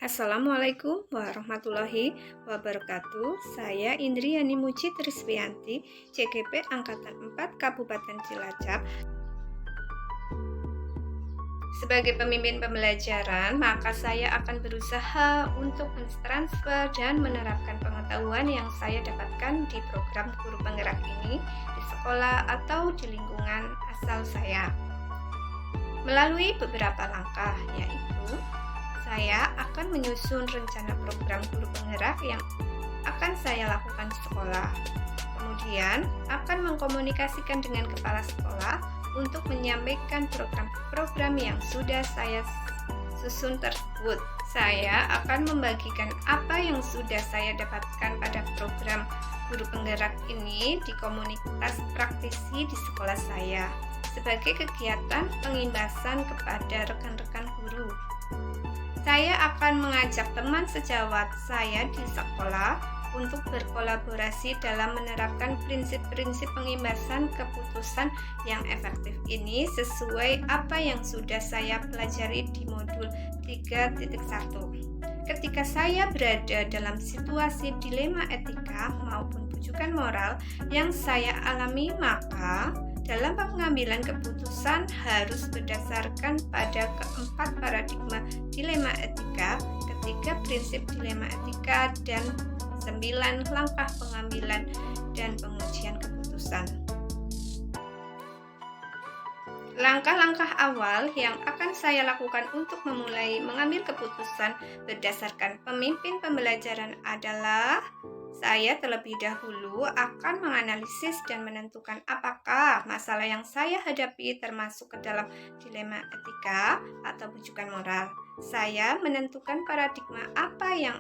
Assalamualaikum warahmatullahi wabarakatuh. Saya Indriani Muci Trisvianti, CGP Angkatan 4 Kabupaten Cilacap. Sebagai pemimpin pembelajaran, maka saya akan berusaha untuk mentransfer dan menerapkan pengetahuan yang saya dapatkan di program guru penggerak ini di sekolah atau di lingkungan asal saya. Melalui beberapa langkah, yaitu saya akan menyusun rencana program guru penggerak yang akan saya lakukan di sekolah. Kemudian akan mengkomunikasikan dengan kepala sekolah untuk menyampaikan program-program yang sudah saya susun tersebut. Saya akan membagikan apa yang sudah saya dapatkan pada program guru penggerak ini di komunitas praktisi di sekolah saya sebagai kegiatan pengimbasan kepada rekan-rekan guru. Saya akan mengajak teman sejawat saya di sekolah untuk berkolaborasi dalam menerapkan prinsip-prinsip pengimbasan keputusan yang efektif ini sesuai apa yang sudah saya pelajari di modul 3.1. Ketika saya berada dalam situasi dilema etika maupun bujukan moral yang saya alami, maka dalam pengambilan keputusan harus berdasarkan pada keempat paradigma dilema etika, ketiga prinsip dilema etika, dan 9 langkah pengambilan dan pengujian keputusan. Langkah-langkah awal yang akan saya lakukan untuk memulai mengambil keputusan berdasarkan pemimpin pembelajaran adalah saya terlebih dahulu akan menganalisis dan menentukan apakah masalah yang saya hadapi termasuk ke dalam dilema etika atau bujukan moral. Saya menentukan paradigma apa yang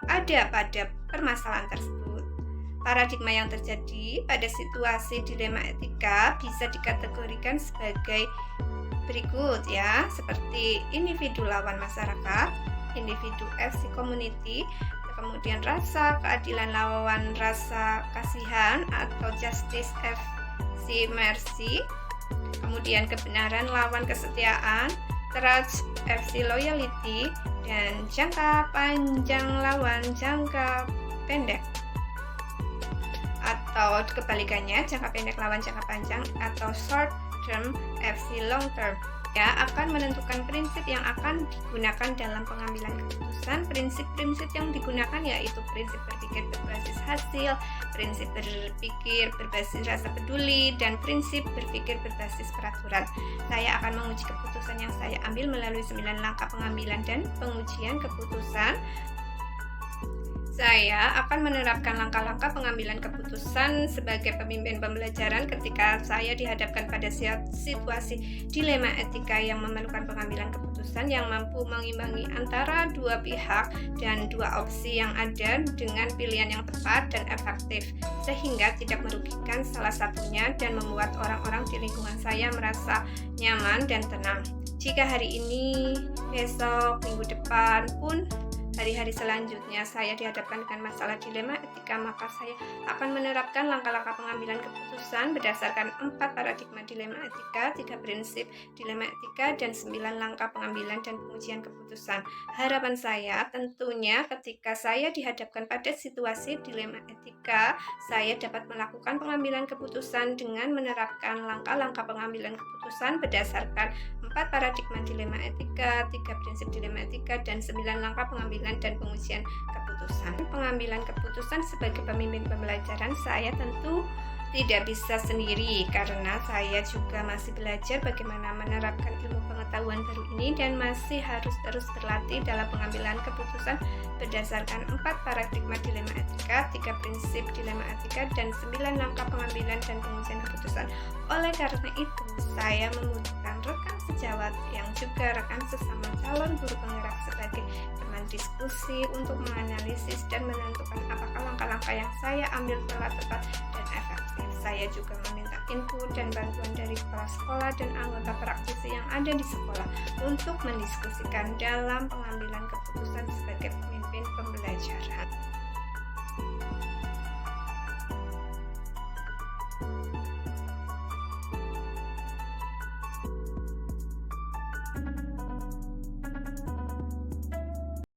ada pada permasalahan tersebut. Paradigma yang terjadi pada situasi dilema etika bisa dikategorikan sebagai berikut ya, seperti individu lawan masyarakat, individu FC community, kemudian rasa keadilan lawan rasa kasihan atau justice FC mercy, kemudian kebenaran lawan kesetiaan, trust FC loyalty, dan jangka panjang lawan jangka pendek, atau kebalikannya jangka pendek lawan jangka panjang atau short term FC long term. Ya, akan menentukan prinsip yang akan digunakan dalam pengambilan keputusan. Prinsip-prinsip yang digunakan yaitu prinsip berpikir berbasis hasil, prinsip berpikir berbasis rasa peduli, dan prinsip berpikir berbasis peraturan. Saya akan menguji keputusan yang saya ambil melalui 9 langkah pengambilan dan pengujian keputusan. Saya akan menerapkan langkah-langkah pengambilan keputusan sebagai pemimpin pembelajaran ketika saya dihadapkan pada situasi dilema etika yang memerlukan pengambilan keputusan yang mampu mengimbangi antara dua pihak dan dua opsi yang ada dengan pilihan yang tepat dan efektif, sehingga tidak merugikan salah satunya dan membuat orang-orang di lingkungan saya merasa nyaman dan tenang. Jika hari ini, besok, minggu depan pun hari-hari selanjutnya saya dihadapkan dengan masalah dilema etika, maka saya akan menerapkan langkah-langkah pengambilan keputusan berdasarkan 4 paradigma dilema etika, 3 prinsip dilema etika, dan 9 langkah pengambilan dan pengujian keputusan. Harapan saya tentunya ketika saya dihadapkan pada situasi dilema etika, saya dapat melakukan pengambilan keputusan dengan menerapkan langkah-langkah pengambilan keputusan berdasarkan 4 paradigma dilema etika, 3 prinsip dilema etika, dan 9 langkah pengambilan dan pengujian keputusan. Pengambilan keputusan sebagai pemimpin pembelajaran saya tentu tidak bisa sendiri karena saya juga masih belajar bagaimana menerapkan ilmu pengetahuan baru ini dan masih harus terus berlatih dalam pengambilan keputusan berdasarkan 4 paradigma dilema etika, 3 prinsip dilema etika, dan 9 langkah pengambilan dan pengujian keputusan. Oleh karena itu, saya membutuhkan rekan sejawat yang juga rekan sesama calon guru penggerak sebagai teman diskusi untuk menganalisis dan menentukan apakah langkah-langkah yang saya ambil telah tepat dan efektif. Saya juga meminta input dan bantuan dari kepala sekolah dan anggota praktisi yang ada di sekolah untuk mendiskusikan dalam pengambilan keputusan